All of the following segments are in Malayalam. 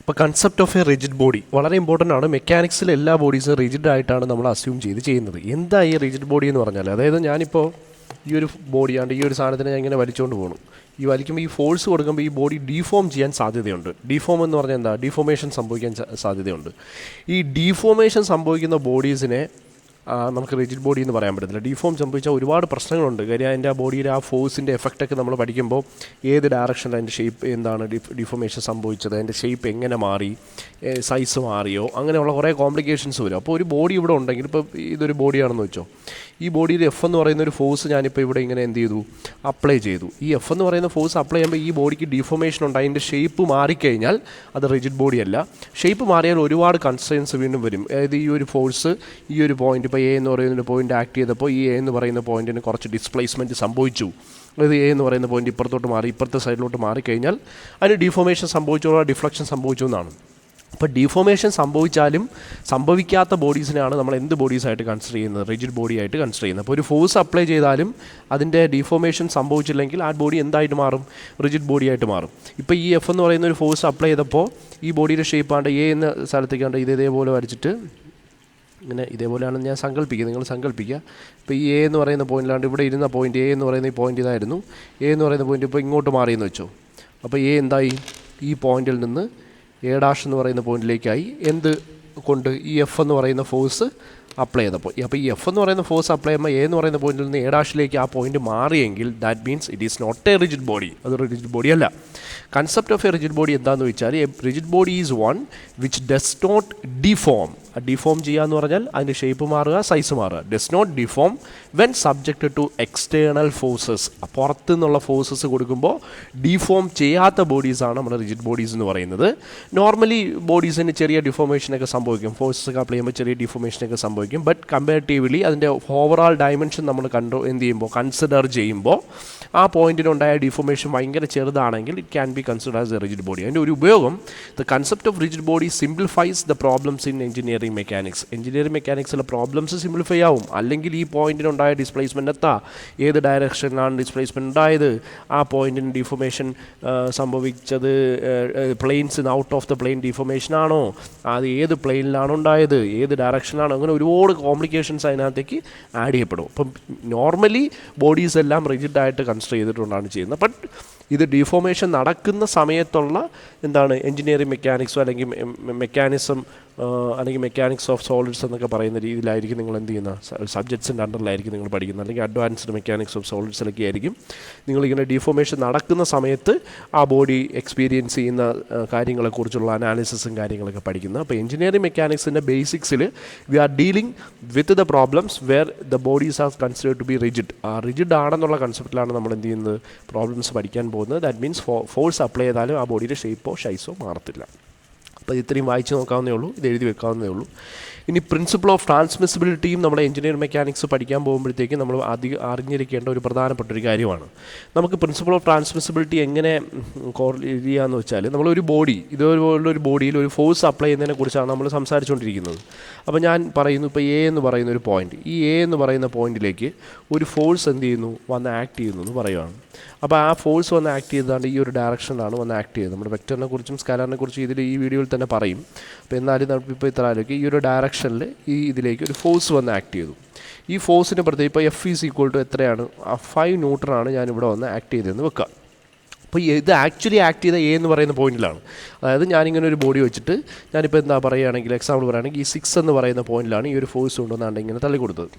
ഇപ്പോൾ concept of a rigid body വളരെ ഇമ്പോർട്ടൻ്റ് ആണ്. മെക്കാനിക്സിൽ എല്ലാ ബോഡീസും റിജിഡ് ആയിട്ടാണ് നമ്മൾ അസ്യൂം ചെയ്യുന്നത്. എന്താ ഈ റിജിഡ് ബോഡി എന്ന് പറഞ്ഞാൽ, അതായത് ഞാനിപ്പോൾ ഈ ഒരു ബോഡിയാണ്ട് ഈ ഒരു സാധനത്തിനെ ഞാൻ ഇങ്ങനെ വലിച്ചുകൊണ്ട് പോകണം. ഈ വലിക്കുമ്പോൾ ഈ ഫോഴ്സ് കൊടുക്കുമ്പോൾ ഈ ബോഡി ഡീഫോം ചെയ്യാൻ സാധ്യതയുണ്ട്. ഡീഫോം എന്ന് പറഞ്ഞാൽ എന്താ? ഡീഫോമേഷൻ സംഭവിക്കാൻ സാധ്യതയുണ്ട്. ഈ ഡീഫോമേഷൻ സംഭവിക്കുന്ന ബോഡീസിനെ നമുക്ക് റിജിഡ് ബോഡി എന്ന് പറയാൻ പറ്റത്തില്ല. ഡീഫോം സംഭവിച്ചാൽ ഒരുപാട് പ്രശ്നങ്ങളുണ്ട്. കാര്യം അതിൻ്റെ ആ ബോഡിയുടെ ആ ഫോഴ്സിൻ്റെ എഫക്റ്റൊക്കെ നമ്മൾ പഠിക്കുമ്പോൾ ഏത് ഡയറക്ഷനിൽ അതിൻ്റെ ഷേപ്പ് എന്താണ് ഡിഫോമേഷൻ സംഭവിച്ചത്, അതിൻ്റെ ഷേപ്പ് എങ്ങനെ മാറി, സൈസ് മാറിയോ, അങ്ങനെയുള്ള കുറേ കോംപ്ലിക്കേഷൻസ് വരും. അപ്പോൾ ഒരു ബോഡി ഇവിടെ ഉണ്ടെങ്കിൽ, ഇപ്പോൾ ഇതൊരു ബോഡിയാണെന്ന് വെച്ചോ, ഈ ബോഡിയിൽ എഫ് എന്ന് പറയുന്ന ഒരു ഫോഴ്സ് ഞാനിപ്പോൾ ഇവിടെ ഇങ്ങനെ എന്ത് ചെയ്തു, അപ്ലൈ ചെയ്തു. ഈ എഫ് എന്ന് പറയുന്ന ഫോഴ്സ് അപ്ലൈ ചെയ്യുമ്പോൾ ഈ ബോഡിക്ക് ഡിഫോമേഷൻ ഉണ്ട്. അതിൻ്റെ ഷേപ്പ് മാറിക്കഴിഞ്ഞാൽ അത് റിജിഡ് ബോഡി അല്ല. ഷേപ്പ് മാറിയാൽ ഒരുപാട് കൺസ്ട്രെയിൻസ് വീണ്ടും വരും. അതായത് ഈ ഒരു ഫോഴ്സ് ഈ ഒരു പോയിന്റ്, ഇപ്പോൾ എ എന്ന് പറയുന്ന പോയിന്റ് ആക്ട് ചെയ്തപ്പോൾ ഈ എ എന്ന് പറയുന്ന പോയിന്റിന് കുറച്ച് ഡിസ്പ്ലേസ്മെൻറ്റ് സംഭവിച്ചു. അതായത് എ എന്ന് പറയുന്ന പോയിന്റ് ഇപ്പുറത്തോട്ട് മാറി, ഇപ്പുറത്തെ സൈഡിലോട്ട് മാറിക്കഴിഞ്ഞാൽ അതിന് ഡിഫോമേഷൻ സംഭവിച്ചോ ഡിഫ്ലക്ഷൻ സംഭവിച്ചു എന്നാണ്. അപ്പോൾ ഡിഫോമേഷൻ സംഭവിച്ചാലും സംഭവിക്കാത്ത ബോഡീസിനെയാണ് നമ്മൾ എന്ത് ബോഡീസായിട്ട് കൺസിഡർ ചെയ്യുന്നത്? റിജിഡ് ബോഡി ആയിട്ട് കൺസിഡർ ചെയ്യുന്നത്. അപ്പോൾ ഒരു ഫോഴ്സ് അപ്ലൈ ചെയ്താലും അതിൻ്റെ ഡിഫോമേഷൻ സംഭവിച്ചില്ലെങ്കിൽ ആ ബോഡി എന്തായിട്ട് മാറും? റിജിഡ് ബോഡി ആയിട്ട് മാറും. ഇപ്പോൾ ഈ എഫ് എന്ന് പറയുന്ന ഒരു ഫോഴ്സ് അപ്ലൈ ചെയ്തപ്പോൾ ഈ ബോഡിയുടെ ഷേപ്പാണ്ട് എ എന്ന സ്ഥലത്തേക്കാണ്ട് ഇതേപോലെ വരച്ചിട്ട് ഇങ്ങനെ ഇതേപോലെയാണെന്ന് ഞാൻ സങ്കല്പിക്കുക, നിങ്ങൾ സങ്കല്പിക്കുക. ഇപ്പോൾ ഈ എ എന്ന് പറയുന്ന പോയിന്റിലാണ്ട് ഇവിടെ ഇരുന്ന പോയിന്റ്, എ എന്ന് പറയുന്ന ഈ പോയിന്റ് ഇതായിരുന്നു. എ എന്ന് പറയുന്ന പോയിന്റ് ഇപ്പോൾ ഇങ്ങോട്ട് മാറിയെന്ന് വെച്ചോ. അപ്പോൾ എ എന്തായി? ഈ പോയിന്റിൽ നിന്ന് എ ഡാഷ് എന്ന് പറയുന്ന പോയിന്റിലേക്കായി. എന്ത് കൊണ്ട്? ഈ എഫ് എന്ന് പറയുന്ന ഫോഴ്സ് അപ്ലൈ ചെയ്തപ്പോൾ. അപ്പോൾ ഈ എഫ് എന്ന് പറയുന്ന ഫോഴ്സ് അപ്ലൈ ചെയ്യുമ്പോൾ എ എന്ന് പറയുന്ന പോയിന്റിൽ നിന്ന് എ ഡാഷിലേക്ക് ആ പോയിന്റ് മാറിയെങ്കിൽ that means it is not a rigid body. അതൊരു റിജിഡ് ബോഡി അല്ല. Concept of a rigid body എന്താണെന്ന് വെച്ചാൽ, a rigid body is one which does not deform. Deform ചെയ്യുക എന്ന് പറഞ്ഞാൽ അതിൻ്റെ ഷേപ്പ് മാറുക, സൈസ് മാറുക. Does not deform when subjected to external forces. പുറത്തു നിന്നുള്ള ഫോഴ്സസ് കൊടുക്കുമ്പോൾ ഡിഫോം ചെയ്യാത്ത ബോഡീസാണ് നമ്മുടെ റിജിഡ് ബോഡീസ് എന്ന് പറയുന്നത്. നോർമലി ബോഡീസിന് ചെറിയ ഡിഫോമേഷനൊക്കെ സംഭവിക്കും, ഫോഴ്സസ് അപ്ലൈ ചെയ്യുമ്പോൾ ചെറിയ ഡിഫോമേഷനൊക്കെ സംഭവിക്കും. ബട്ട് കമ്പാരിറ്റീവ്ലി അതിൻ്റെ ഓവറോൾ ഡയമെൻഷൻ നമ്മൾ കൺസിഡർ ചെയ്യുമ്പോൾ ആ പോയിന്റിനുണ്ടായ ഡിഫോമേഷൻ ഭയങ്കര ചെറുതാണെങ്കിൽ it can be consider as A rigid body. അതിൻ്റെ ഒരു ഉപയോഗം, the concept of rigid body simplifies the problems in engineering mechanics. Engineering മെക്കാനിക്സിലെ പ്രോബ്ലംസ് സിംപ്ലിഫൈ ആവും. അല്ലെങ്കിൽ ഈ പോയിന്റിനുണ്ടായ ഡിസ്പ്ലേസ്മെൻ്റ് ഏത് ഡയറക്ഷനിലാണ് ഡിസ്പ്ലേസ്മെൻറ്റ് ഉണ്ടായത്, ആ പോയിന്റിന് ഡിഫോമേഷൻ സംഭവിച്ചത് പ്ലെയിൻസിന് out of the plane deformation ആണോ, അത് ഏത് പ്ലെയിനിലാണ് ഉണ്ടായത്, ഏത് ഡയറക്ഷനാണോ, അങ്ങനെ ഒരുപാട് കോംപ്ലിക്കേഷൻസ് അതിനകത്തേക്ക് ആഡ് ചെയ്യപ്പെടും. അപ്പം നോർമലി ബോഡീസ് എല്ലാം റിജിഡായിട്ട് കൺസിഡർ ചെയ്തിട്ടുണ്ടാണ് ചെയ്യുന്നത്. ബട്ട് ഇത് ഡിഫോമേഷൻ നടക്കുന്ന സമയത്തുള്ള എഞ്ചിനീയറിംഗ് മെക്കാനിക്സോ അല്ലെങ്കിൽ മെക്കാനിസം അല്ലെങ്കിൽ മെക്കാനിക്സ് ഓഫ് സോളിഡ്സ് എന്നൊക്കെ പറയുന്ന രീതിയിലായിരിക്കും നിങ്ങൾ എന്ത് ചെയ്യുന്ന സബ്ജക്ട്സിൻ്റെ അണ്ടറിലായിരിക്കും നിങ്ങൾ പഠിക്കുന്നത്. അല്ലെങ്കിൽ അഡ്വാൻസ്ഡ് മെക്കാനിക്സ് ഓഫ് സോളിഡ്സിലൊക്കെ ആയിരിക്കും നിങ്ങളിങ്ങനെ ഡിഫോമേഷൻ നടക്കുന്ന സമയത്ത് ആ ബോഡി എക്സ്പീരിയൻസ് ചെയ്യുന്ന കാര്യങ്ങളെക്കുറിച്ചുള്ള അനാലിസിസും കാര്യങ്ങളൊക്കെ പഠിക്കുന്നത്. അപ്പോൾ എഞ്ചിനീയറിംഗ് മെക്കാനിക്സിൻ്റെ ബേസിക്സിൽ we are dealing with the problems where the bodies are considered to be rigid. ആ റിജിഡ് ആണെന്നുള്ള കൺസെപ്റ്റിലാണ് നമ്മൾ എന്ത് ചെയ്യുന്നത്, പ്രോബ്ലംസ് പഠിക്കാൻ പോകുന്നത്. ദാറ്റ് മീൻസ് ഫോഴ്സ് അപ്ലൈ ചെയ്താലും ആ ബോഡിയുടെ ഷേപ്പോ സൈസോ മാറത്തില്ല. അപ്പോൾ ഇത്രയും വായിച്ച് നോക്കാവുന്നേ ഉള്ളൂ, ഇത് എഴുതി വെക്കാവുന്നേ ഉള്ളൂ. ഇനി പ്രിൻസിപ്പിൾ ഓഫ് ട്രാൻസ്മിസിബിലിറ്റിയും നമ്മുടെ എഞ്ചിനീയറിംഗ് മെക്കാനിക്സ് പഠിക്കാൻ പോകുമ്പോഴത്തേക്കും നമ്മൾ അറിഞ്ഞിരിക്കേണ്ട ഒരു പ്രധാനപ്പെട്ട ഒരു കാര്യമാണ്. നമുക്ക് പ്രിൻസിപ്പിൾ ഓഫ് ട്രാൻസ്മിസിബിലിറ്റി എങ്ങനെ ചെയ്യാമെന്ന് വെച്ചാൽ, നമ്മളൊരു ബോഡി, ഇതുപോലുള്ളൊരു ബോഡിയിൽ ഒരു ഫോഴ്സ് അപ്ലൈ ചെയ്യുന്നതിനെ കുറിച്ചാണ് നമ്മൾ സംസാരിച്ചുകൊണ്ടിരിക്കുന്നത്. അപ്പോൾ ഞാൻ പറയുന്നു, ഇപ്പോൾ എ എന്ന് പറയുന്ന ഒരു പോയിന്റ്, ഈ എ എന്ന് പറയുന്ന പോയിന്റിലേക്ക് ഒരു ഫോഴ്സ് എന്ത് ചെയ്യുന്നു, വന്ന് ആക്ട് ചെയ്യുന്നു എന്ന് പറയുകയാണ്. അപ്പോൾ ആ ഫോഴ്സ് വന്ന് ആക്ട് ചെയ്തതാണ് ഈ ഒരു ഡയറക്ഷനിലാണ് വന്ന് ആക്ട് ചെയ്തത്. നമ്മുടെ വെക്ടറിനെ കുറിച്ചും സ്കാലറിനെ കുറിച്ചും ഈ വീഡിയോയിൽ തന്നെ പറയും. അപ്പോൾ എന്നാലും നമുക്കിപ്പോൾ ഇത്ര ആലോചിക്കും, ഈ ഒരു ഡയറക്ഷനിൽ ഇതിലേക്ക് ഒരു ഫോഴ്സ് വന്ന് ആക്ട് ചെയ്തു. ഈ ഫോഴ്സിന് പ്രത്യേകം ഇപ്പോൾ എഫ് ഈസ് ഈക്വൽ ടു എത്രയാണ്, 5 ന്യൂട്ടനാണ് ഞാനിവിടെ വന്ന് ആക്ട് ചെയ്തതെന്ന് വെക്കാം. അപ്പോൾ ഇത് ആക്ച്വലി ആക്ട് ചെയ്ത എ എന്ന് പറയുന്ന പോയിന്റിലാണ്. അതായത് ഞാനിങ്ങനെ ഒരു ബോഡി വെച്ചിട്ട് ഞാനിപ്പോൾ എന്താ പറയുകയാണെങ്കിൽ, എക്സാമ്പിൾ പറയുകയാണെങ്കിൽ ഈ 6 എന്ന് പറയുന്ന പോയിന്റിലാണ് ഈ ഒരു ഫോഴ്സ് കൊണ്ടുവന്നാണ്ട് ഇങ്ങനെ തള്ളിക്കൊടുത്തത്.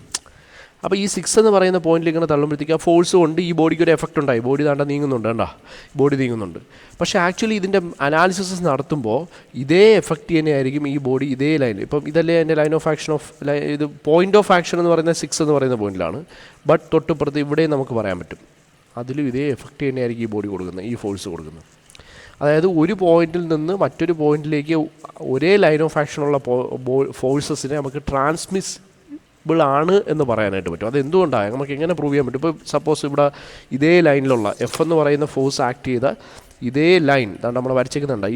അപ്പോൾ ഈ 6 എന്ന് പറയുന്ന പോയിന്റിൽ ഇങ്ങനെ തള്ളുമ്പോഴത്തേക്ക് ആ ഫോഴ്സ് കൊണ്ട് ഈ ബോഡിക്ക് ഒരു എഫക്റ്റ് ഉണ്ടായി. ബോഡി താണ്ട നീങ്ങുന്നുണ്ട്, ബോഡി നീങ്ങുന്നുണ്ട്. പക്ഷേ ആക്ച്വലി ഇതിൻ്റെ അനാലിസിസ് നടത്തുമ്പോൾ ഇതേ എഫക്റ്റ് തന്നെയായിരിക്കും ഈ ബോഡി ഇതേ ലൈനിൽ. ഇപ്പം ഇതല്ലേ എൻ്റെ ലൈൻ ഓഫ് ആക്ഷൻ ഇത് പോയിന്റ് ഓഫ് ആക്ഷൻ എന്ന് പറയുന്നത് 6 എന്ന് പറയുന്ന പോയിന്റിലാണ്. ബട്ട് തൊട്ടുപുറത്ത് ഇവിടെയും നമുക്ക് പറയാൻ പറ്റും, അതിലും ഇതേ എഫക്റ്റ് തന്നെയായിരിക്കും ഈ ബോഡി കൊടുക്കുന്നത്, ഈ ഫോഴ്സ് കൊടുക്കുന്നത്. അതായത് ഒരു പോയിന്റിൽ നിന്ന് മറ്റൊരു പോയിന്റിലേക്ക് ഒരേ ലൈൻ ഓഫ് ആക്ഷനുള്ള ഫോഴ്സസിനെ നമുക്ക് ആണ് എന്ന് പറയാനായിട്ട് പറ്റും. അതെന്തുകൊണ്ടാണ്, നമുക്ക് എങ്ങനെ പ്രൂവ് ചെയ്യാൻ പറ്റും? ഇപ്പോൾ സപ്പോസ് ഇവിടെ ഇതേ ലൈനിലുള്ള എഫ് എന്ന് പറയുന്ന ഫോഴ്സ് ആക്ട് ചെയ്ത ഇതേ ലൈൻ നമ്മൾ വരച്ചേക്കുന്നുണ്ട്,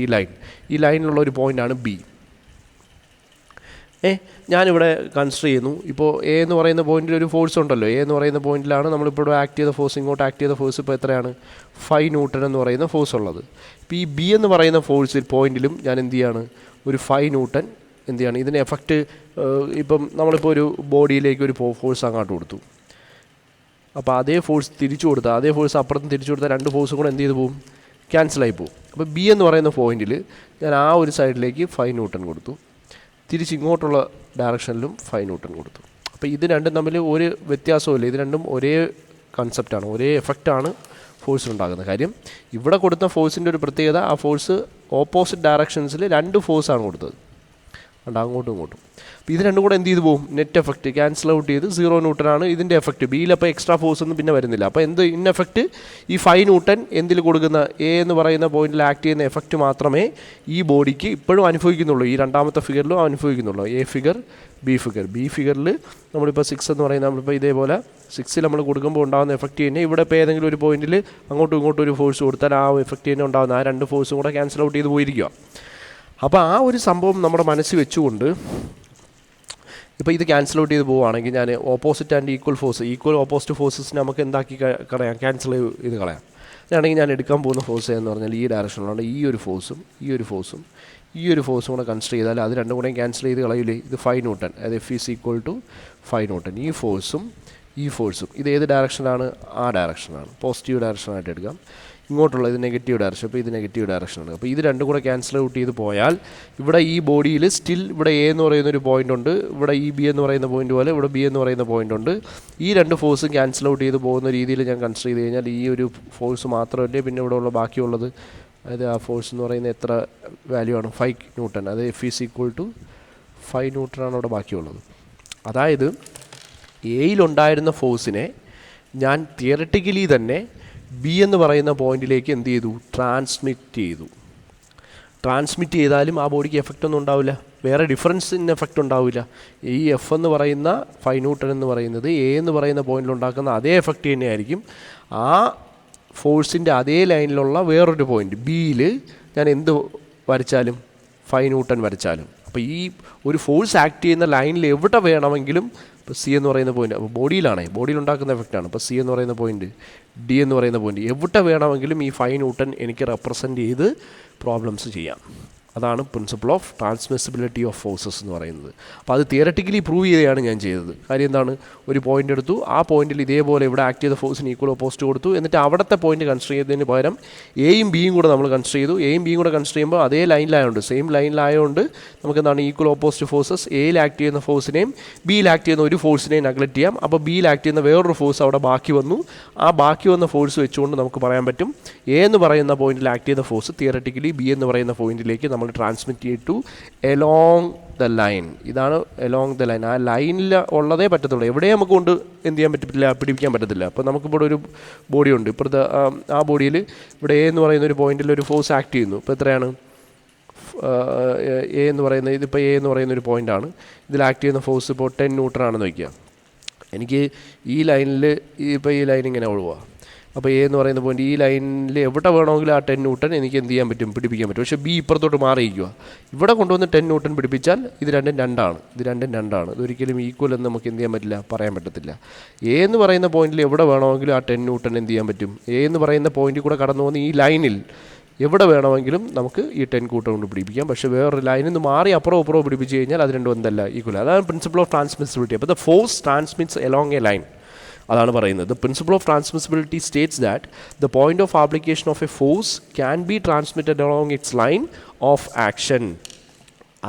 ഈ ലൈനിലുള്ള ഒരു പോയിൻ്റാണ് ബി. ഞാനിവിടെ കൺസിഡർ ചെയ്യുന്നു, ഇപ്പോൾ എ എന്ന് പറയുന്ന പോയിന്റിൽ ഒരു ഫോഴ്സ് ഉണ്ടല്ലോ, എ എന്ന് പറയുന്ന പോയിന്റിലാണ് നമ്മളിപ്പോൾ ഇവിടെ ആക്ട് ചെയ്ത ഫോഴ്സ്, ഇങ്ങോട്ട് ആക്ട് ചെയ്ത ഫോഴ്സ് ഇപ്പോൾ എത്രയാണ്, 5 ന്യൂട്ടൺ എന്ന് പറയുന്ന ഫോഴ്സ് ഉള്ളത്. അപ്പോൾ ഈ ബി എന്ന് പറയുന്ന ഫോഴ്സ് പോയിന്റിലും ഞാൻ എന്ത് ചെയ്യാണ്, ഒരു 5 ന്യൂട്ടൺ എന്ത് ചെയ്യാണ്, ഇതിൻ്റെ എഫക്റ്റ് ഇപ്പം നമ്മളിപ്പോൾ ഒരു ബോഡിയിലേക്ക് ഒരു ഫോഴ്സ് അങ്ങോട്ട് കൊടുത്തു, അപ്പോൾ അതേ ഫോഴ്സ് തിരിച്ചു കൊടുത്താൽ, അതേ ഫോഴ്സ് അപ്പുറത്തും തിരിച്ചു കൊടുത്താൽ രണ്ട് ഫോഴ്സും കൂടെ എന്ത് ചെയ്ത് പോകും, ക്യാൻസലായി പോകും. അപ്പോൾ ബി എന്ന് പറയുന്ന പോയിന്റിൽ ഞാൻ ആ ഒരു സൈഡിലേക്ക് 5 ന്യൂട്ടൺ കൊടുത്തു, തിരിച്ച് ഇങ്ങോട്ടുള്ള ഡയറക്ഷനിലും 5 ന്യൂട്ടൺ കൊടുത്തു. അപ്പോൾ ഇത് രണ്ടും തമ്മിൽ ഒരു വ്യത്യാസമില്ല, ഇത് രണ്ടും ഒരേ കൺസെപ്റ്റാണ്, ഒരേ എഫക്റ്റാണ് ഫോഴ്സിനുണ്ടാകുന്ന കാര്യം. ഇവിടെ കൊടുത്ത ഫോഴ്സിൻ്റെ ഒരു പ്രത്യേകത, ആ ഫോഴ്സ് ഓപ്പോസിറ്റ് ഡയറക്ഷൻസിൽ 2 ഫോഴ്സാണ് കൊടുത്തത്, അങ്ങോട്ടും ഇങ്ങോട്ടും. അപ്പോൾ ഇത് രണ്ടും കൂടെ എന്ത് ചെയ്ത് പോകും, നെറ്റ് എഫക്റ്റ് ക്യാൻസൽ ഔട്ട് ചെയ്ത് 0 ന്യൂട്ടനാണ് ഇതിൻ്റെ എഫക്റ്റ്. ബിയിലപ്പോൾ എക്സ്ട്രാ ഫോഴ്സ് ഒന്നും പിന്നെ വരുന്നില്ല. അപ്പോൾ എന്ത് ഇൻ എഫക്റ്റ് ഈ 5 ന്യൂട്ടൺ എന്തിൽ കൊടുക്കുന്ന എ എന്ന് പറയുന്ന പോയിന്റിൽ ആക്ട് ചെയ്യുന്ന എഫക്റ്റ് മാത്രമേ ഈ ബോഡിക്ക് ഇപ്പോഴും അനുഭവിക്കുന്നുള്ളൂ, ഈ രണ്ടാമത്തെ ഫിഗറിലും അനുഭവിക്കുന്നുള്ളൂ. A figure, B figure. B ഫിഗറിൽ നമ്മളിപ്പോൾ 6 എന്ന് പറയുന്നത്, നമ്മളിപ്പോൾ ഇതേപോലെ 6 നമ്മൾ കൊടുക്കുമ്പോൾ ഉണ്ടാകുന്ന എഫക്റ്റ് തന്നെ ഇവിടെ ഇപ്പോൾ ഏതെങ്കിലും ഒരു പോയിന്റിൽ അങ്ങോട്ടും ഇങ്ങോട്ടും ഒരു ഫോഴ്സ് കൊടുത്താൽ ആ എഫക്റ്റ് തന്നെ ഉണ്ടാകുന്ന ആ 2 ഫോഴ്സും കൂടെ ക്യാൻസൽ ഔട്ട് ചെയ്ത് പോയിരിക്കുക. അപ്പോൾ ആ ഒരു സംഭവം നമ്മുടെ മനസ്സിൽ വെച്ചുകൊണ്ട് ഇപ്പോൾ ഇത് ക്യാൻസൽ ഔട്ട് ചെയ്ത് പോവുകയാണെങ്കിൽ ഞാൻ opposite and equal force, equal opposite ഫോഴ്സസിനെ നമുക്ക് എന്താക്കി കളയാം, ക്യാൻസൽ ചെയ്ത് കളയാം. അതാണെങ്കിൽ ഞാൻ എടുക്കാൻ പോകുന്ന ഫോഴ്സ് എന്ന് പറഞ്ഞാൽ ഈ ഡയറക്ഷനിലാണ് ഈ ഒരു ഫോഴ്സും ഈ ഒരു ഫോഴ്സും ഈ ഒരു ഫോഴ്സും കൂടെ കൺസിഡർ ചെയ്താൽ അത് രണ്ടും കൂടെ ക്യാൻസൽ ചെയ്ത് കളയില്ലേ. ഇത് 5 ന്യൂട്ടൺ, അതായത് F is equal to 5 newton. ഈ ഫോഴ്സും ഇത് ഏത് ഡയറക്ഷനാണ്, ആ ഡയറക്ഷനാണ്, പോസിറ്റീവ് ഡയറക്ഷനായിട്ട് എടുക്കാം. ഇങ്ങോട്ടുള്ള ഇത് നെഗറ്റീവ് ഡയറക്ഷൻ, അപ്പോൾ ഇത് നെഗറ്റീവ് ഡയറക്ഷനാണ്. അപ്പോൾ ഇത് രണ്ടും കൂടെ ക്യാൻസൽ ഔട്ട് ചെയ്ത് പോയാൽ ഇവിടെ ഈ ബോഡിയിൽ സ്റ്റിൽ ഇവിടെ എ എന്ന് പറയുന്നൊരു പോയിൻ്റ് ഉണ്ട്, ഇവിടെ ഈ ബി എന്ന് പറയുന്ന പോയിൻ്റ് പോലെ ഇവിടെ ബി എന്ന് പറയുന്ന പോയിൻ്റ് ഉണ്ട്. ഈ 2 ഫോഴ്സും ക്യാൻസൽ ഔട്ട് ചെയ്ത് പോകുന്ന രീതിയിൽ ഞാൻ കൺസിഡർ ചെയ്ത് കഴിഞ്ഞാൽ ഈ ഒരു ഫോഴ്സ് മാത്രമല്ലേ പിന്നെ ഇവിടെ ഉള്ള ബാക്കിയുള്ളത്. അതായത് ആ ഫോഴ്സ് എന്ന് പറയുന്നത് എത്ര വാല്യൂ ആണ്, 5 ന്യൂട്ടൺ. അത് എഫ് ഈസ് ഈക്വൽ ടു 5 ന്യൂട്ടനാണ് അവിടെ ബാക്കിയുള്ളത്. അതായത് എയിലുണ്ടായിരുന്ന ഫോഴ്സിനെ ഞാൻ തിയററ്റിക്കലി തന്നെ ബി എന്ന് പറയുന്ന പോയിന്റിലേക്ക് എന്ത് ചെയ്തു, ട്രാൻസ്മിറ്റ് ചെയ്താലും ആ ബോഡിക്ക് എഫക്റ്റ് ഒന്നും ഉണ്ടാവില്ല, വേറെ ഡിഫറൻസിന് എഫക്റ്റ് ഉണ്ടാവില്ല. ഈ എഫ് എന്ന് പറയുന്ന 5 ന്യൂട്ടൺ എന്ന് പറയുന്നത് എ എന്ന് പറയുന്ന പോയിന്റിൽ ഉണ്ടാക്കുന്ന അതേ എഫക്റ്റ് തന്നെയായിരിക്കും ആ ഫോഴ്സിൻ്റെ അതേ ലൈനിലുള്ള വേറൊരു പോയിന്റ് ബിയിൽ ഞാൻ എന്ത് വരച്ചാലും 5 ന്യൂട്ടൺ വരച്ചാലും. അപ്പോൾ ഈ ഒരു ഫോഴ്സ് ആക്ട് ചെയ്യുന്ന ലൈനിൽ എവിടെ വേണമെങ്കിലും, ഇപ്പോൾ സി എന്ന് പറയുന്ന പോയിന്റ്, അപ്പോൾ ബോഡിയിൽ ഉണ്ടാക്കുന്ന എഫക്റ്റാണ്. ഇപ്പോൾ സി എന്ന് പറയുന്ന പോയിന്റ്, ഡി എന്ന് പറയുന്ന പോയിന്റ്, എവിടെ വേണമെങ്കിലും ഈ 5 ന്യൂട്ടൺ എനിക്ക് റെപ്രസെൻറ്റ് ചെയ്ത് പ്രോബ്ലംസ് ചെയ്യാം. അതാണ് principle of transmissibility of forces എന്ന് പറയുന്നത്. അപ്പോൾ അത് തിയററ്റിക്കലി പ്രൂവ് ചെയ്യുകയാണ് ഞാൻ ചെയ്തത്. കാര്യം എന്താണ്, ഒരു പോയിന്റ് എടുത്തു, ആ പോയിന്റിൽ ഇതേപോലെ ഇവിടെ ആക്ട് ചെയ്ത ഫോഴ്സിന് ഈക്വൽ ഓപ്പോസിറ്റ് കൊടുത്തു, എന്നിട്ട് അവിടുത്തെ പോയിന്റ് കൺസിഡർ ചെയ്തതിന് പകരം എയും ബിയും കൂടെ നമ്മൾ കൺസിഡർ ചെയ്തു. എയും ബിയും കൂടെ കൺസിഡർ ചെയ്യുമ്പോൾ അതേ ലൈനിലായതുകൊണ്ട്, സെയിം ലൈനിലായതുകൊണ്ട് നമുക്ക് എന്താണ്, ഈക്വൽ ഓപ്പോസിറ്റ് ഫോഴ്സസ് എയിൽ ആക്ട് ചെയ്യുന്ന ഫോഴ്സിനെയും ബിയിൽ ആക്ട് ചെയ്യുന്ന ഒരു ഫോഴ്സിനെയും നെഗ്ലക്റ്റ് ചെയ്യാം. അപ്പോൾ ബിയിൽ ആക്ട് ചെയ്യുന്ന വേറൊരു ഫോഴ്സ് അവിടെ ബാക്കി വന്നു. ആ ബാക്കി വന്ന ഫോഴ്സ് വെച്ചുകൊണ്ട് നമുക്ക് പറയാൻ പറ്റും എ എന്ന് പറയുന്ന പോയിന്റിൽ ആക്ട് ചെയ്ത ഫോഴ്സ് തിയററ്റിക്കലി ബി എന്ന് പറയുന്ന പോയിന്റിലേക്ക് നമ്മൾ ട്രാൻസ്മിറ്റ് ചെയ്തു എലോങ് ദ ലൈൻ. ഇതാണ് എലോങ് ദ ലൈൻ. ആ ലൈനിൽ ഉള്ളതേ പറ്റത്തുള്ളൂ, എവിടെയും നമുക്ക് കൊണ്ട് എന്ത് ചെയ്യാൻ പറ്റില്ല, പിടിപ്പിക്കാൻ പറ്റത്തില്ല. അപ്പോൾ നമുക്കിവിടെ ഒരു ബോഡി ഉണ്ട്, ഇപ്പോഴത്തെ ആ ബോഡിയിൽ ഇവിടെ എ എന്ന് പറയുന്ന ഒരു പോയിന്റിൽ ഒരു ഫോഴ്സ് ആക്ട് ചെയ്യുന്നു. ഇപ്പോൾ എത്രയാണ്, എ എന്ന് പറയുന്നത്, ഇതിപ്പോൾ എ എന്ന് പറയുന്ന ഒരു പോയിൻ്റാണ്, ഇതിൽ ആക്ട് ചെയ്യുന്ന ഫോഴ്സ് ഇപ്പോൾ 10 ന്യൂട്ടൺ ആണെന്ന് വയ്ക്കുക. എനിക്ക് ഈ ലൈനിൽ ഇപ്പോൾ ഈ ലൈൻ ഇങ്ങനെ ഒഴുകുക, അപ്പോൾ എ എന്ന് പറയുന്ന പോയിന്റ് ഈ ലൈനിൽ എവിടെ വേണമെങ്കിലും ആ 10 ന്യൂട്ടൺ എനിക്ക് എന്ത് ചെയ്യാൻ പറ്റും, പിടിപ്പിക്കാൻ പറ്റും. പക്ഷേ ബി ഇപ്പുറത്തോട്ട് മാറിയിരിക്കുക, ഇവിടെ കൊണ്ടുവന്ന് 10 ന്യൂട്ടൺ പിടിപ്പിച്ചാൽ ഇത് രണ്ടും രണ്ടാണ്. ഇതൊരിക്കലും ഈക്വൽ എന്ന് നമുക്ക് എന്ത് ചെയ്യാൻ പറ്റില്ല, പറയാൻ പറ്റത്തില്ല. എ എന്ന് പറയുന്ന പോയിന്റിൽ എവിടെ വേണമെങ്കിലും ആ 10 ന്യൂട്ടൺ എന്ത് ചെയ്യാൻ പറ്റും, എ എന്ന് പറയുന്ന പോയിന്റിൽ കൂടെ കടന്നു പോകുന്ന ഈ ലൈനിൽ എവിടെ വേണമെങ്കിലും നമുക്ക് ഈ 10 കൂട്ടം കൊണ്ട് പിടിപ്പിക്കാം. പക്ഷേ വേറൊരു ലൈനിൽ നിന്ന് മാറി അപ്പുറവും പിടിപ്പിച്ച് കഴിഞ്ഞാൽ അത് രണ്ടും എന്തല്ല, ഈക്വൽ. അതാണ് പ്രിൻസിപ്പിൾ ഓഫ് ട്രാൻസ്മിസിബിലിറ്റി. അപ്പോൾ the force transmits along A line. അതാണ് പറയുന്നത്. The principle of transmissibility States that the point of application of A force can be transmitted along it's line of action.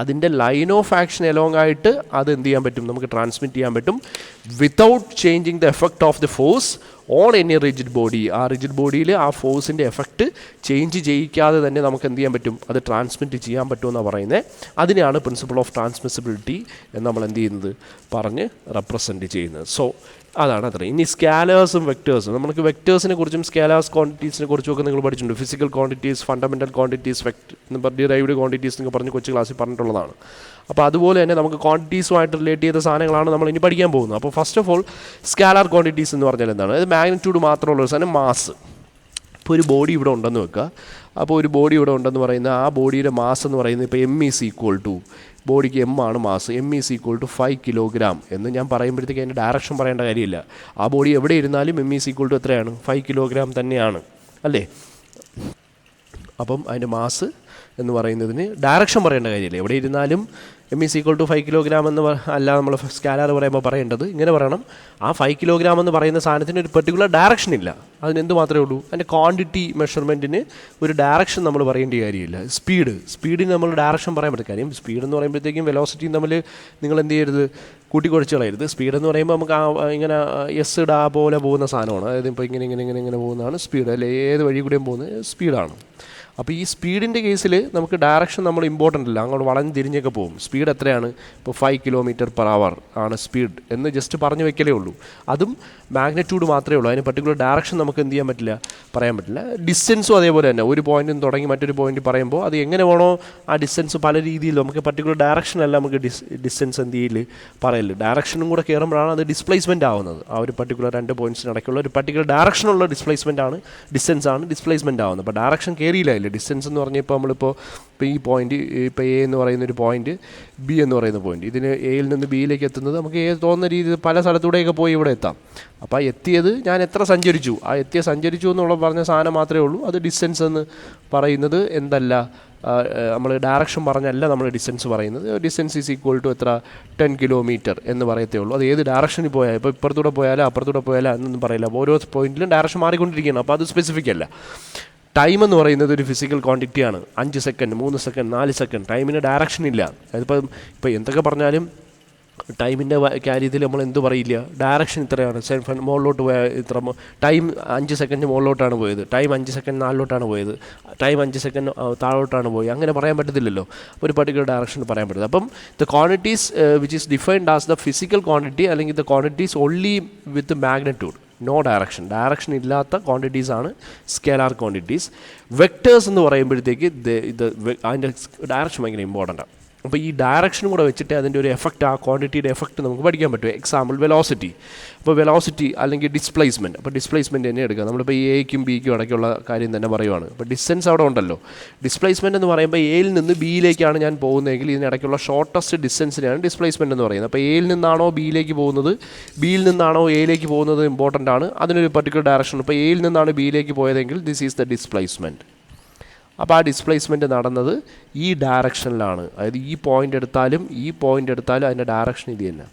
അതിൻ്റെ ലൈൻ ഓഫ് ആക്ഷൻ എലോങ് ആയിട്ട് അത് എന്ത് ചെയ്യാൻ പറ്റും, നമുക്ക് ട്രാൻസ്മിറ്റ് ചെയ്യാൻ പറ്റും without changing the effect of the force on any rigid body. ആ റിജിഡ് ബോഡിയിൽ ആ ഫോഴ്സിൻ്റെ എഫക്റ്റ് ചേഞ്ച് ചെയ്യിക്കാതെ തന്നെ നമുക്ക് എന്ത് ചെയ്യാൻ പറ്റും, അത് ട്രാൻസ്മിറ്റ് ചെയ്യാൻ പറ്റുമെന്നാണ് പറയുന്നത്. അതിനെയാണ് പ്രിൻസിപ്പിൾ ഓഫ് ട്രാൻസ്മിസിബിലിറ്റി എന്ന് നമ്മൾ എന്ത് ചെയ്യുന്നത്, പറഞ്ഞ് റെപ്രസെൻറ്റ് ചെയ്യുന്നത്. സോ അതാണ് അത്ര. ഇനി സ്കാലേഴ്സും വെക്ടേഴ്സും, നമുക്ക് വെക്ടേഴ്സിനെ കുറിച്ചും സ്കാലേഴ്സ് ക്വാണ്ടിറ്റീസിനെ കുറിച്ചും ഒക്കെ നിങ്ങൾ പഠിച്ചിട്ടുണ്ട്. Physical quantities, fundamental quantities, derived quantities എന്നൊക്കെ പറഞ്ഞ് കൊച്ചു ക്ലാസ്സിൽ പറഞ്ഞിട്ടുള്ളതാണ്. അപ്പോൾ അതുപോലെ തന്നെ നമുക്ക് ക്വാണ്ടിറ്റീസുമായിട്ട് റിലേറ്റ് ചെയ്ത സാധനങ്ങളാണ് നമ്മൾ ഇനി പഠിക്കാൻ പോകുന്നത്. അപ്പോൾ first of all scalar quantities എന്ന് പറഞ്ഞാൽ എന്താണ്, അത് മാഗ്നിറ്റ്യൂഡ് മാത്രമുള്ള ഒരു സാധനം, മാസ്. ഇപ്പോൾ ഒരു ബോഡി ഇവിടെ ഉണ്ടെന്ന് വെക്കുക. അപ്പോൾ ഒരു ബോഡി ഇവിടെ ഉണ്ടെന്ന് പറയുന്നത് ആ ബോഡിയുടെ മാസ് എന്ന് പറയുന്നത് ഇപ്പോൾ എം ഈസ് ഈക്വൽ ടു, ബോഡിക്ക് എം ആണ് mass, M is equal to 5 kilogram എന്ന് ഞാൻ പറയുമ്പോഴത്തേക്ക് അതിൻ്റെ ഡയറക്ഷൻ പറയേണ്ട കാര്യമില്ല. ആ ബോഡി എവിടെ ഇരുന്നാലും എം ഈസ് ഈക്വൽ ടു എത്രയാണ്, 5 കിലോഗ്രാം തന്നെയാണ്, അല്ലേ? അപ്പം അതിൻ്റെ മാസ് എന്ന് പറയുന്നതിന് ഡയറക്ഷൻ പറയേണ്ട കാര്യമില്ല. എവിടെ ഇരുന്നാലും m=5 കിലോഗ്രാം എന്ന് അല്ല നമ്മൾ സ്കാലാർ പറയുമ്പോൾ പറയേണ്ടത്. ഇങ്ങനെ പറയണം, ആ 5 കിലോഗ്രാം എന്ന് പറയുന്ന സാധനത്തിന് ഒരു പെർട്ടിക്കുലർ ഡയറക്ഷൻ ഇല്ല. അതിനെന്ത് മാത്രമേ ഉള്ളൂ, അതിൻ്റെ ക്വാണ്ടിറ്റി മെഷർമെൻറ്റിന് ഒരു ഡയറക്ഷൻ നമ്മൾ പറയേണ്ട കാര്യമില്ല. സ്പീഡിന് നമ്മൾ ഡയറക്ഷൻ പറയാൻ പറ്റും. കാര്യം സ്പീഡ് എന്ന് പറയുമ്പോഴത്തേക്കും വെലോസിറ്റിയും തമ്മിൽ നിങ്ങൾ എന്ത് ചെയ്യരുത്, കൂട്ടിക്കുറച്ച് കളയരുത്. സ്പീഡ് എന്ന് പറയുമ്പോൾ നമുക്ക് ഇങ്ങനെ എസ് ഡാ പോലെ പോകുന്ന സാധനമാണ്. അതായത് ഇപ്പോൾ ഇങ്ങനെ പോകുന്നതാണ് സ്പീഡ്. അല്ലെ ഏത് വഴി കൂടെയും പോകുന്നത് സ്പീഡാണ്. അപ്പോൾ ഈ സ്പീഡിൻ്റെ കേസിൽ നമുക്ക് ഡയറക്ഷൻ നമ്മൾ ഇമ്പോർട്ടൻ്റ് അല്ല, അങ്ങോട്ട് വളഞ്ഞ് തിരിഞ്ഞൊക്കെ പോകും. സ്പീഡ് എത്രയാണ്, ഇപ്പോൾ 5 km/h ആണ് സ്പീഡ് എന്ന് ജസ്റ്റ് പറഞ്ഞു വെക്കലേ ഉള്ളൂ. അതും മാഗ്നിറ്റ്യൂഡ് മാത്രമേ ഉള്ളൂ. അതിന് പർട്ടിക്കുലർ ഡയറക്ഷൻ നമുക്ക് എന്ത് ചെയ്യാൻ പറ്റില്ല, പറയാൻ പറ്റില്ല. ഡിസ്റ്റൻസും അതേപോലെ തന്നെ, ഒരു പോയിന്റിൽ നിന്ന് തുടങ്ങി മറ്റൊരു പോയിന്റ് പറയുമ്പോൾ അത് എങ്ങനെ വേണോ ആ ഡിസ്റ്റൻസ് പല രീതിയിൽ നമുക്ക് പർട്ടിക്കുലർ ഡയറക്ഷനല്ല നമുക്ക് ഡിസ്റ്റൻസ് എന്ത് ചെയ്യില്ല പറയില്ല. ഡയറക്ഷനും കൂടെ കയറുമ്പോഴാണ് അത് ഡിസ്പ്ലേസ്മെൻ്റ് ആവുന്നത്. ആ ഒരു പർട്ടിക്കുലർ 2 പോയിൻറ്റ്സിനിടയ്ക്കുള്ള ഒരു പർട്ടിക്കുലർ ഡയറക്ഷനുള്ള ഡിസ്പ്ലേസ്മെൻ്റ് ആണ്, ഡിസ്റ്റൻസാണ് ഡിസ്പ്ലേസ്മെൻ്റ് ആവുന്നത്. അപ്പോൾ ഡയറക്ഷൻ കയറിയില്ല. ഡിസ്റ്റൻസ് എന്ന് പറഞ്ഞാൽ ഇപ്പോൾ നമ്മളിപ്പോൾ ഈ പോയിന്റ്, ഇപ്പോൾ എ എന്ന് പറയുന്ന ഒരു പോയിന്റ്, ബി എന്ന് പറയുന്ന പോയിന്റ്, ഇതിന് എയിൽ നിന്ന് ബിയിലേക്ക് എത്തുന്നത് നമുക്ക് തോന്നുന്ന രീതിയിൽ പല സ്ഥലത്തൂടെയൊക്കെ പോയി ഇവിടെ എത്താം. അപ്പോൾ ആ എത്തിയത് ഞാൻ എത്ര സഞ്ചരിച്ചു, ആ സഞ്ചരിച്ചു എന്നുള്ള പറഞ്ഞ സാധനം മാത്രമേ ഉള്ളൂ. അത് ഡിസ്റ്റൻസ് എന്ന് പറയുന്നത് എന്തല്ല, നമ്മൾ ഡയറക്ഷൻ പറഞ്ഞല്ല നമ്മൾ ഡിസ്റ്റൻസ് പറയുന്നത്. ഡിസ്റ്റൻസ് = എത്ര, 10 കിലോമീറ്റർ എന്ന് പറയത്തേ ഉള്ളൂ. അത് ഏത് ഡയറക്ഷനിൽ പോയാൽ, ഇപ്പോൾ ഇപ്പുറത്തൂടെ പോയാലോ അപ്പുറത്തൂടെ പോയാലോ എന്നൊന്നും പറയില്ല. ഓരോ പോയിന്റിലും ഡയറക്ഷൻ മാറിക്കൊണ്ടിരിക്കുകയാണ്. അപ്പോൾ അത് സ്പെസിഫിക് അല്ല. ടൈം എന്ന് പറയുന്നത് ഒരു ഫിസിക്കൽ ക്വാണ്ടിറ്റിയാണ്. 5 സെക്കൻഡ്, 3 സെക്കൻഡ്, 4 സെക്കൻഡ്, ടൈമിന് ഡയറക്ഷൻ ഇല്ല. അതിപ്പോൾ എന്തൊക്കെ പറഞ്ഞാലും ടൈമിൻ്റെ കാര്യത്തിൽ നമ്മൾ എന്ത് പറയില്ല, ഡയറക്ഷൻ ഇത്രയാണ്, മുകളിലോട്ട് പോയാൽ ഇത്ര, ടൈം 5 സെക്കൻഡ് മുകളിലോട്ടാണ് പോയത്, ടൈം 5 സെക്കൻഡ് 4ലോട്ടാണ് പോയത്, ടൈം 5 സെക്കൻഡ് താഴോട്ടാണ് പോയി, അങ്ങനെ പറയാൻ പറ്റത്തില്ലല്ലോ. അപ്പോൾ ഒരു പർട്ടിക്കുലർ ഡയറക്ഷൻ പറയാൻ പറ്റില്ല. അപ്പം the quantities which is defined as the physical quantity അല്ലെങ്കിൽ the quantities only with magnitude, no direction ഇല്ലാത്ത ക്വാണ്ടിറ്റീസാണ് സ്കേലാർ ക്വാണ്ടിറ്റീസ്. വെക്ടേഴ്സ് എന്ന് പറയുമ്പോഴത്തേക്ക് അതിൻ്റെ ഡയറക്ഷൻ ഭയങ്കര ഇമ്പോർട്ടൻ്റാണ്. അപ്പോൾ ഈ ഡയറക്ഷനും കൂടെ വെച്ചിട്ട് അതിൻ്റെ ഒരു എഫക്റ്റ്, ആ ക്വാണ്ടിറ്റിയുടെ എഫക്റ്റ് നമുക്ക് പഠിക്കാൻ പറ്റും. Example velocity. അപ്പോൾ വെലോസിറ്റി അല്ലെങ്കിൽ ഡിസ്പ്ലേസ്മെൻറ്റ്. അപ്പോൾ ഡിസ്പ്ലേസ്മെൻറ്റ് തന്നെ എടുക്കുക. നമ്മളിപ്പോൾ എയ്ക്കും ബിക്കും ഇടയ്ക്കുള്ള കാര്യം തന്നെ പറയുവാണ്. അപ്പോൾ ഡിസ്റ്റൻസ് അവിടെ ഉണ്ടല്ലോ. ഡിസ്പ്ലേസ്മെൻറ്റ് എന്ന് പറയുമ്പോൾ എയിൽ നിന്ന് ബിയിലേക്കാണ് ഞാൻ പോകുന്നതെങ്കിൽ ഇതിനിടയ്ക്കുള്ള ഷോർട്ടസ്റ്റ് ഡിസ്റ്റൻസിനെയാണ് ഡിസ്പ്ലേസ്മെൻറ്റ് എന്ന് പറയുന്നത്. അപ്പോൾ എയിൽ നിന്നാണോ ബിയിലേക്ക് പോകുന്നത്, ബിയിൽ നിന്നാണോ എയിലേക്ക് പോകുന്നത് ഇമ്പോർട്ടൻ്റ് ആണ്. അതിനൊരു പർട്ടിക്കുലർ ഡയറക്ഷൻ. ഇപ്പോൾ എയിൽ നിന്നാണ് ബിയിലേക്ക് പോയതെങ്കിൽ ദിസ് ഈസ് ദ ഡിസ്പ്ലേസ്മെൻറ്റ്. അപ്പോൾ ആ ഡിസ്പ്ലേസ്മെൻറ്റ് നടന്നത് ഈ ഡയറക്ഷനിലാണ്. അതായത് ഈ പോയിൻ്റ് എടുത്താലും അതിൻ്റെ ഡയറക്ഷൻ ഇത് തന്നെ.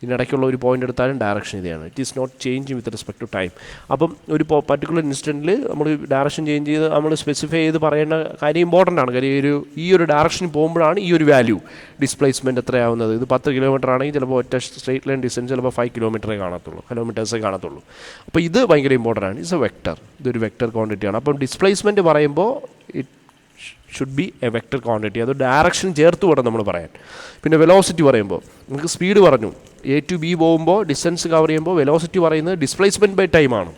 ഇതിനിടയ്ക്കുള്ള ഒരു പോയിൻ്റ് എടുത്താലും ഡയറക്ഷൻ ഇതാണ്. It is not change with respect to time. അപ്പം ഒരു പർട്ടിക്കുലർ ഇൻസ്റ്റൻറ്റിൽ നമ്മൾ ഡയറക്ഷൻ ചേഞ്ച് ചെയ്ത് നമ്മൾ സ്പെസിഫൈ ചെയ്ത് പറയേണ്ട കാര്യം ഇമ്പോർട്ടൻ്റ് ആണ്. കാര്യം ഈ ഒരു ഡയറക്ഷനിൽ പോകുമ്പോഴാണ് ഈ ഒരു വാല്യൂ ഡിസ്പ്ലേസ്മെൻറ്റ് എത്രയാവുന്നത്. ഇത് 10 കിലോമീറ്റർ ആണെങ്കിൽ ചിലപ്പോൾ ഒറ്റ സ്ട്രേറ്റ് ലൈൻ ഡിസ്റ്റൻസ് ചിലപ്പോൾ 5 കിലോമീറ്ററേ കാണത്തുള്ളൂ. അപ്പോൾ ഇത് ഭയങ്കര ഇമ്പോർട്ടൻ്റ് ആണ്. It's A vector. ഇതൊരു വെക്ടർ ക്വാണ്ടിറ്റിയാണ്. അപ്പം ഡിസ്പ്ലേസ്മെൻറ്റ് പറയുമ്പോൾ it should be A vector quantity. അത് ഡയറക്ഷൻ ചേർത്ത് വേണം നമ്മൾ പറയാൻ. പിന്നെ വെലോസിറ്റി പറയുമ്പോൾ നമുക്ക് സ്പീഡ് പറഞ്ഞു, എ ടു ബി പോകുമ്പോൾ ഡിസ്റ്റൻസ് കവർ ചെയ്യുമ്പോൾ വെലോസിറ്റി പറയുന്നത് ഡിസ്പ്ലേസ്മെൻറ്റ് ബൈ ടൈമാണ്.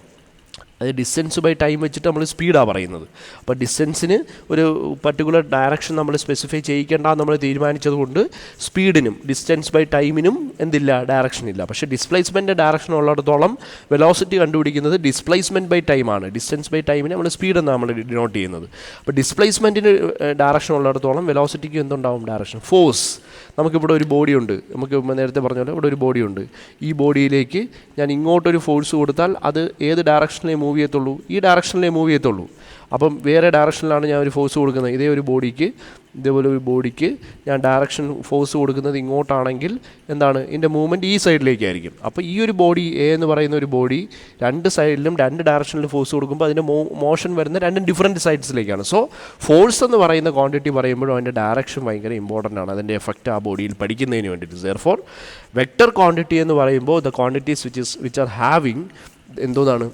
അത് ഡിസ്റ്റൻസ് ബൈ ടൈം വെച്ചിട്ട് നമ്മൾ സ്പീഡാണ് പറയുന്നത്. അപ്പോൾ ഡിസ്റ്റൻസിന് ഒരു പർട്ടിക്കുലർ ഡയറക്ഷൻ നമ്മൾ സ്പെസിഫൈ ചെയ്യിക്കേണ്ടെന്ന് നമ്മൾ തീരുമാനിച്ചത് കൊണ്ട് സ്പീഡിനും ഡിസ്റ്റൻസ് ബൈ ടൈമിനും എന്തില്ല, ഡയറക്ഷൻ ഇല്ല. പക്ഷേ ഡിസ്പ്ലേസ്മെൻറ്റ് ഡയറക്ഷൻ ഉള്ളിടത്തോളം വെലോസിറ്റി കണ്ടുപിടിക്കുന്നത് ഡിസ്പ്ലേസ്മെൻറ്റ് ബൈ ടൈമാണ്. ഡിസ്റ്റൻസ് ബൈ ടൈമിന് നമ്മൾ സ്പീഡ് എന്നാണ് നമ്മൾ ഡിനോട്ട് ചെയ്യുന്നത്. അപ്പോൾ ഡിസ്പ്ലേസ്മെൻറ്റിന് ഡയറക്ഷൻ ഉള്ളിടത്തോളം വെലോസിറ്റിക്ക് എന്തുണ്ടാവും, ഡയറക്ഷൻ. ഫോഴ്സ്, നമുക്കിവിടെ ഒരു ബോഡി ഉണ്ട്, നമുക്ക് നേരത്തെ പറഞ്ഞ പോലെ ഇവിടെ ഒരു ബോഡി ഉണ്ട്. ഈ ബോഡിയിലേക്ക് ഞാൻ ഇങ്ങോട്ടൊരു ഫോഴ്സ് കൊടുത്താൽ അത് ഏത് ഡയറക്ഷനിലേ മൂവ് ചെയ്യത്തുള്ളൂ, ഈ ഡയറക്ഷനിലേ മൂവ് ചെയ്യത്തുള്ളൂ. അപ്പം വേറെ ഡയറക്ഷനിലാണ് ഞാൻ ഒരു ഫോഴ്സ് കൊടുക്കുന്നത്. ഇതേപോലെ ഒരു ബോഡിക്ക് ഞാൻ ഡയറക്ഷൻ ഫോഴ്സ് കൊടുക്കുന്നത് ഇങ്ങോട്ടാണെങ്കിൽ എന്താണ്, ഇതിൻ്റെ മൂവ്മെൻറ്റ് ഈ സൈഡിലേക്കായിരിക്കും. അപ്പോൾ ഈ ഒരു ബോഡി എ എന്ന് പറയുന്ന ഒരു ബോഡി 2 സൈഡിലും 2 ഡയറക്ഷനിലും ഫോഴ്സ് കൊടുക്കുമ്പോൾ അതിൻ്റെ മോഷൻ വരുന്ന 2 ഡിഫറൻറ്റ് സൈഡ്സിലേക്കാണ്. സോ ഫോഴ്സ് എന്ന് പറയുന്ന ക്വാണ്ടിറ്റി പറയുമ്പോഴും അതിൻ്റെ ഡയറക്ഷൻ ഭയങ്കര ഇമ്പോർട്ടൻ്റ് ആണ്. അതിൻ്റെ എഫക്റ്റ് ആ ബോഡിയിൽ പഠിക്കുന്നതിന് വേണ്ടിയിട്ട്. ദെയർഫോർ വെക്ടർ ക്വാണ്ടിറ്റി എന്ന് പറയുമ്പോൾ the quantities which are having എന്തോന്നാണ്,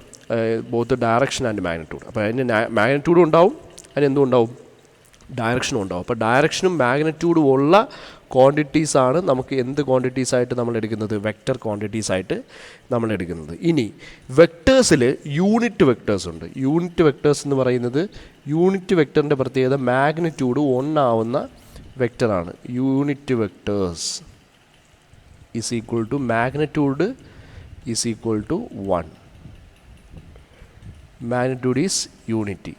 ബോത്ത് ഡയറക്ഷൻ ആൻഡ് മാഗ്നിറ്റ്യൂഡ്. അപ്പോൾ അതിന് മാഗ്നിറ്റ്യൂഡും ഉണ്ടാവും, അതിനെന്തും ഉണ്ടാവും, ഡയറക്ഷനും ഉണ്ടാവും. അപ്പോൾ ഡയറക്ഷനും മാഗ്നിറ്റ്യൂഡും ഉള്ള ക്വാണ്ടിറ്റീസാണ് നമുക്ക് എന്ത് ക്വാണ്ടിറ്റീസായിട്ട് നമ്മൾ എടുക്കുന്നത്, വെക്ടർ ക്വാണ്ടിറ്റീസായിട്ട് നമ്മൾ എടുക്കുന്നത്. ഇനി വെക്ടേഴ്സിൽ യൂണിറ്റ് വെക്ടേഴ്സ് ഉണ്ട്. യൂണിറ്റ് വെക്ടേഴ്സ് എന്ന് പറയുന്നത്, യൂണിറ്റ് വെക്ടറിൻ്റെ പ്രത്യേകത മാഗ്നിറ്റ്യൂഡ് 1 ആവുന്ന വെക്ടറാണ്. Unit vectors is equal to magnitude is equal to 1. Magnitude is unity.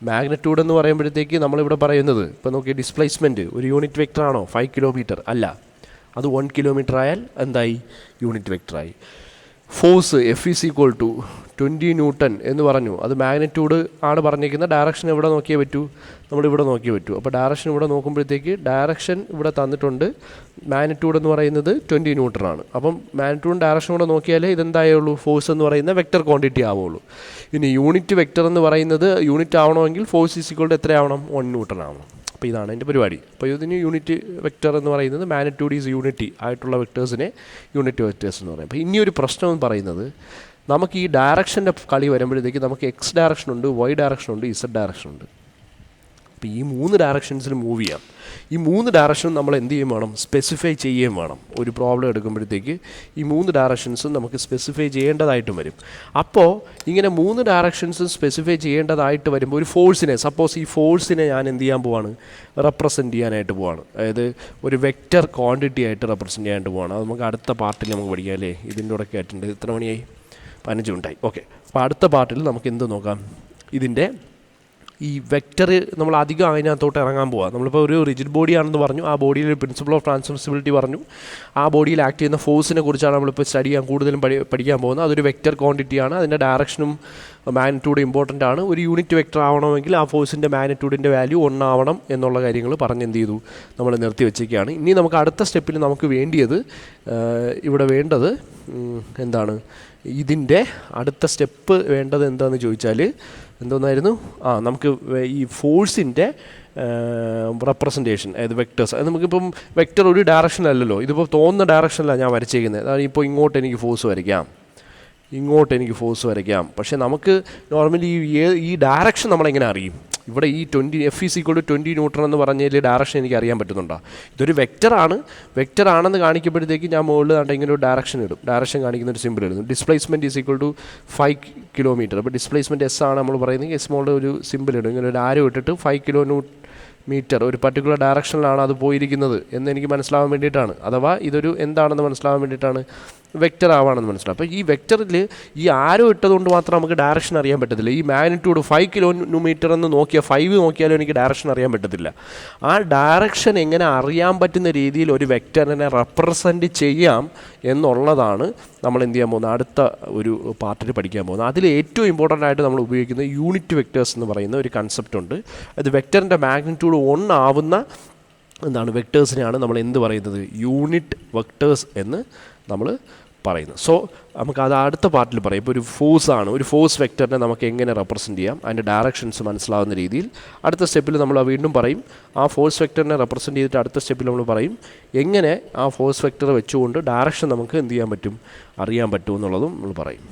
Magnitude എന്ന് പറയുമ്പോഴത്തേക്ക് നമ്മളിവിടെ പറയുന്നത്, ഇപ്പോൾ നോക്കി, ഡിസ്പ്ലേസ്മെൻറ്റ് ഒരു യൂണിറ്റ് വെക്ടറാണോ, 5 കിലോമീറ്റർ അല്ല, അത് 1 കിലോമീറ്റർ ആയാൽ എന്തായി, യൂണിറ്റ് വെക്ടറായി. Force F is equal to 20 newton എന്ന് പറഞ്ഞു. അത് മാഗ്നിറ്റ്യൂഡ് ആണ് പറഞ്ഞിരിക്കുന്നത്. ഡയറക്ഷൻ എവിടെ നോക്കിയേ പറ്റൂ, നമ്മളിവിടെ നോക്കിയേ പറ്റൂ. അപ്പോൾ ഡയറക്ഷൻ ഇവിടെ നോക്കുമ്പോഴത്തേക്ക് ഡയറക്ഷൻ ഇവിടെ തന്നിട്ടുണ്ട്. മാഗ്നിറ്റ്യൂഡ് എന്ന് പറയുന്നത് 20 ന്യൂട്ടൺ ആണ്. അപ്പം മാഗ്നിറ്റ്യൂഡും ഡയറക്ഷനും കൂടെ നോക്കിയാലേ ഇതെന്തായുള്ളൂ, ഫോഴ്സ് എന്ന് പറയുന്ന വെക്റ്റർ ക്വാണ്ടിറ്റി ആവുള്ളൂ. ഇനി യൂണിറ്റ് വെക്റ്റർ എന്ന് പറയുന്നത് യൂണിറ്റ് ആവണമെങ്കിൽ ഫോഴ്സ് ഈസ് ഈക്വൽ ടു എത്രയാവണം, 1 ന്യൂട്ടൺ ആവണം. അപ്പോൾ ഇതാണ് എൻ്റെ പരിപാടി. അപ്പോൾ ഇതിന് യൂണിറ്റ് വെക്റ്റർ എന്ന് പറയുന്നത് മാഗ്നിറ്റ്യൂഡ് ഈസ് യൂണിറ്റി ആയിട്ടുള്ള വെക്റ്റേഴ്സിനെ യൂണിറ്റ് വെക്റ്റേഴ്സ് എന്ന് പറയും. അപ്പോൾ ഇനി ഒരു പ്രശ്നം എന്ന് പറയുന്നത്, നമുക്ക് ഈ ഡയറക്ഷൻ്റെ കളി വരുമ്പോഴത്തേക്ക് നമുക്ക് എക്സ് ഡയറക്ഷനുണ്ട്, വൈ ഡയറക്ഷനുണ്ട്, ഇസഡ് ഡയറക്ഷനുണ്ട്. അപ്പോൾ ഈ 3 ഡയറക്ഷൻസിൽ മൂവ് ചെയ്യാം. ഈ 3 ഡയറക്ഷനും നമ്മൾ എന്ത് ചെയ്യും വേണം, സ്പെസിഫൈ ചെയ്യുകയും വേണം. ഒരു പ്രോബ്ലം എടുക്കുമ്പോഴത്തേക്ക് ഈ 3 ഡയറക്ഷൻസും നമുക്ക് സ്പെസിഫൈ ചെയ്യേണ്ടതായിട്ടും വരും. അപ്പോൾ ഇങ്ങനെ 3 ഡയറക്ഷൻസും സ്പെസിഫൈ ചെയ്യേണ്ടതായിട്ട് വരുമ്പോൾ ഒരു ഫോഴ്സിനെ, സപ്പോസ് ഈ ഫോഴ്സിനെ ഞാൻ എന്ത് ചെയ്യാൻ പോവാണ്, റെപ്രസെൻറ്റ് ചെയ്യാനായിട്ട് പോവാണ്. അതായത് ഒരു വെക്റ്റർ ക്വാണ്ടിറ്റി ആയിട്ട് റെപ്രസെൻറ്റ് ചെയ്യാനായിട്ട് പോവാണ്. അത് നമുക്ക് അടുത്ത പാർട്ടിൽ നമുക്ക് പഠിക്കാം അല്ലേ. ഇതിൻ്റെ കൂടെ ആയിട്ടുണ്ട്. എത്ര മണിയായി, 15 മിനിറ്റായി. ഓക്കെ, അപ്പോൾ അടുത്ത പാർട്ടിൽ നമുക്ക് എന്ത് നോക്കാം, ഇതിൻ്റെ ഈ വെക്റ്റർ നമ്മൾ അധികം അതിനകത്തോട്ട് ഇറങ്ങാൻ പോവാം. നമ്മളിപ്പോൾ ഒരു റിജിഡ് ബോഡിയാണെന്ന് പറഞ്ഞു, ആ ബോഡിയിൽ പ്രിൻസിപ്പിൾ ഓഫ് ട്രാൻസ്മിസിബിലിറ്റി പറഞ്ഞു, ആ ബോഡിയിൽ ആക്ട് ചെയ്യുന്ന ഫോഴ്സിനെ കുറിച്ചാണ് നമ്മളിപ്പോൾ സ്റ്റഡി ചെയ്യാൻ കൂടുതലും പഠിക്കാൻ പോകുന്നത്. അതൊരു വെക്റ്റർ ക്വാണ്ടിറ്റിയാണ്. അതിൻ്റെ ഡയറക്ഷനും മാഗ്നിറ്റ്യൂഡ് ഇമ്പോർട്ടൻ്റ് ആണ്. ഒരു യൂണിറ്റ് വെക്റ്റർ ആവണമെങ്കിൽ ആ ഫോഴ്സിൻ്റെ മാഗ്നിറ്റ്യൂഡിൻ്റെ വാല്യൂ 1 ആവണം എന്നുള്ള കാര്യങ്ങൾ പറഞ്ഞ് എന്ത് ചെയ്തു, നമ്മൾ നിർത്തി വെച്ചേക്കാണ്. ഇനി നമുക്ക് അടുത്ത സ്റ്റെപ്പിൽ നമുക്ക് വേണ്ടിയത്, ഇവിടെ വേണ്ടത് എന്താണ്, ഇതിൻ്റെ അടുത്ത സ്റ്റെപ്പ് വേണ്ടത് എന്താണെന്ന് ചോദിച്ചാൽ എന്തോന്നായിരുന്നു, നമുക്ക് ഈ ഫോഴ്സിൻ്റെ റെപ്രസെൻറ്റേഷൻ, അതായത് വെക്റ്റേഴ്സ്. അത് നമുക്കിപ്പം വെക്റ്റർ ഒരു ഡയറക്ഷനല്ലല്ലോ, ഇതിപ്പോൾ തോന്നുന്ന ഡയറക്ഷനിലാണ് ഞാൻ വരച്ചേക്കുന്നത്. അതായത് ഇപ്പോൾ ഇങ്ങോട്ട് എനിക്ക് ഫോഴ്സ് വരയ്ക്കാം, ഇങ്ങോട്ട് എനിക്ക് ഫോഴ്സ് വരയ്ക്കാം. പക്ഷേ നമുക്ക് നോർമലി ഈ ഡയറക്ഷൻ നമ്മളെങ്ങനെ അറിയും? ഇവിടെ ഈ 20 F is equal to 20 newton എന്ന് പറഞ്ഞാൽ ഡയറക്ഷൻ എനിക്ക് അറിയാൻ പറ്റുന്നുണ്ടോ? ഇതൊരു വെക്റ്ററാണ്. വെക്റ്ററാണെന്ന് കാണിക്കുമ്പോഴത്തേക്ക് ഞാൻ മുകളിൽ കണ്ട ഇങ്ങനെ ഒരു ഡയറക്ഷൻ ഇടും. ഡയറക്ഷൻ കാണിക്കുന്ന ഒരു സിമ്പിൾ ഇടുന്നു. Displacement is equal to 5 kilometre. അപ്പോൾ ഡിസ്പ്ലേസ്മെൻറ്റ് എസ് ആണ് നമ്മൾ പറയുന്നത്. എസ് മോളുടെ ഒരു സിമ്പിൾ ഇടും. ഇങ്ങനെ ഒരു ആരോ ഇട്ടിട്ട് 5 കിലോമീറ്റർ ഒരു പർട്ടിക്കുലർ ഡയറക്ഷനിലാണ് അത് പോയിരിക്കുന്നത് എന്ന് എനിക്ക് മനസ്സിലാവാൻ വേണ്ടിയിട്ടാണ്. അഥവാ ഇതൊരു എന്താണെന്ന് മനസ്സിലാവാൻ വേണ്ടിയിട്ടാണ്, വെക്റ്റർ ആവാണെന്ന് മനസ്സിലാവും. അപ്പോൾ ഈ വെക്റ്ററിൽ ഈ ആരോ ഇട്ടതുകൊണ്ട് മാത്രം നമുക്ക് ഡയറക്ഷൻ അറിയാൻ പറ്റത്തില്ല. ഈ മാഗ്നിറ്റ്യൂഡ് 5 കിലോമീറ്റർ എന്ന് നോക്കിയാൽ 5 നോക്കിയാലും എനിക്ക് ഡയറക്ഷൻ അറിയാൻ പറ്റത്തില്ല. ആ ഡയറക്ഷൻ എങ്ങനെ അറിയാൻ പറ്റുന്ന രീതിയിൽ ഒരു വെക്റ്ററിനെ റെപ്രസെൻറ്റ് ചെയ്യാം എന്നുള്ളതാണ് നമ്മൾ എന്ത് ചെയ്യാൻ പോകുന്നത്, അടുത്ത ഒരു പാർട്ടിൽ പഠിക്കാൻ പോകുന്നത്. അതിൽ ഏറ്റവും ഇമ്പോർട്ടൻ്റ് ആയിട്ട് നമ്മൾ ഉപയോഗിക്കുന്നത് യൂണിറ്റ് വെക്റ്റേഴ്സ് എന്ന് പറയുന്ന ഒരു കൺസെപ്റ്റ് ഉണ്ട്. അത് വെക്റ്ററിൻ്റെ മാഗ്നിറ്റ്യൂഡ് 1 ആവുന്ന എന്താണ് വെക്റ്റേഴ്സിനെയാണ് നമ്മൾ എന്ത് പറയുന്നത്, യൂണിറ്റ് വെക്റ്റേഴ്സ് എന്ന് നമ്മൾ പറയുന്നത്. സോ നമുക്കത് അടുത്ത പാർട്ടിൽ പറയാം. ഇപ്പോൾ ഒരു ഫോഴ്സാണ്, ഒരു ഫോഴ്സ് വെക്റ്ററിനെ നമുക്ക് എങ്ങനെ റെപ്രസെൻറ്റ് ചെയ്യാം, അതിൻ്റെ ഡയറക്ഷൻസ് മനസ്സിലാവുന്ന രീതിയിൽ അടുത്ത സ്റ്റെപ്പിൽ നമ്മൾ വീണ്ടും പറയും. ആ ഫോഴ്സ് വെക്റ്ററിനെ റെപ്രസെൻറ്റ് ചെയ്തിട്ട് അടുത്ത സ്റ്റെപ്പിൽ നമ്മൾ പറയും എങ്ങനെ ആ ഫോഴ്സ് വെക്റ്റർ വെച്ചുകൊണ്ട് ഡയറക്ഷൻ നമുക്ക് എന്ത് ചെയ്യാൻ പറ്റും, അറിയാൻ പറ്റും എന്നുള്ളതും നമ്മൾ പറയും.